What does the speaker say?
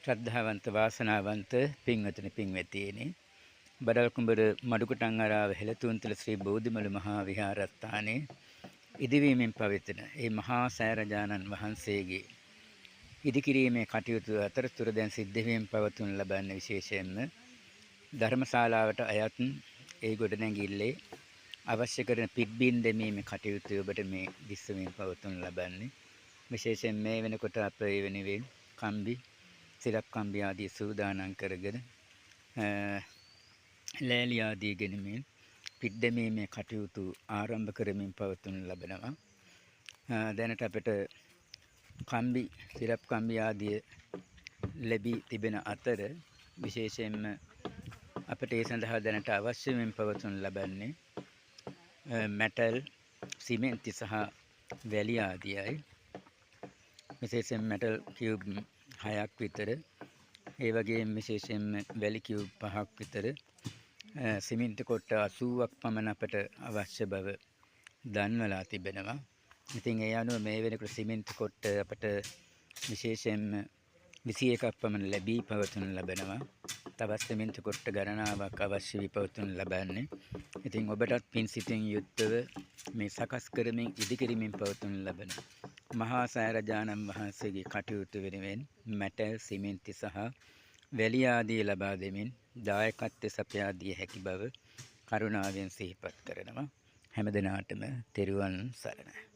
ශ්‍රද්ධාවන්ත වාසනාවන්ත පින්වතුනි පින්වැතියනි බඩල්කුඹුර මඩුකුටංගරාව හෙළතුන්තල ශ්‍රී බෝධිමළු මහා විහාරස්ථානයේ ඉදිවීමෙන් පවතින ඒ මහා සෑරජානන් වහන්සේගේ ඉදිකිරීමේ කටයුතු අතරතුර දැන් සිද්ධ වීම පවතුන ලබන්නේ විශේෂයෙන්ම ධර්මශාලාවට අයත් ඒ ගොඩනැගිල්ලේ අවශ්‍ය කරන පිට්බිම් දැමීමේ කටයුතු ඔබට මේ දිස්වමින් පවතුන ලබන්නේ විශේෂයෙන් මේ වෙනකොට අප ඒ වෙනුවෙන් කම්බි සිරප් කම්බි ආදී සූදානම් කරගෙන ලෑලි ආදී ගෙනමින් පිට දැමීමේ කටයුතු ආරම්භ කරමින් පවතුන ලබනවා. දැනට අපිට කම්බි සිරප් කම්බි ආදී ලැබී තිබෙන අතර විශේෂයෙන්ම අපිට ඒ සඳහා දැනට අවශ්‍ය වෙමින් පවතුන ලබන්නේ මෙටල් සිමෙන්ති සහ වැලි ආදියයි. විශේෂයෙන් මෙටල් කියුබ් 6ක් විතර ඒ වගේම විශේෂයෙන්ම වැලි කියුබ් 5ක් විතර සිමෙන්ති කොට 80ක් පමණ අපට අවශ්‍ය බව දන්වලා තිබෙනවා. ඉතින් ඒ අනුව මේ වෙනකොට සිමෙන්ති කොට අපට විශේෂයෙන්ම 21ක් පමණ ලැබී පවතුන ලබනවා. තවත් සිමෙන්ති කොට ගණනාවක් අවශ්‍ය වී පවතුන ලබන්නේ. ඉතින් ඔබටත් පින් සිතින් යුක්තව මේ සකස් කරමින් ඉදිකිරීමෙන් පවතුන ලබන මහා සෑරජානන් වහන්සේගේ කටයුතු වෙනුවෙන් මෙටල් සිමෙන්ති සහ වැලි ආදී ලබා දෙමින් දායකත්වය සපයා දිය හැකි බව කරුණාවෙන් සිහිපත් කරනවා. හැම දිනාටම තෙරුවන් සරණයි.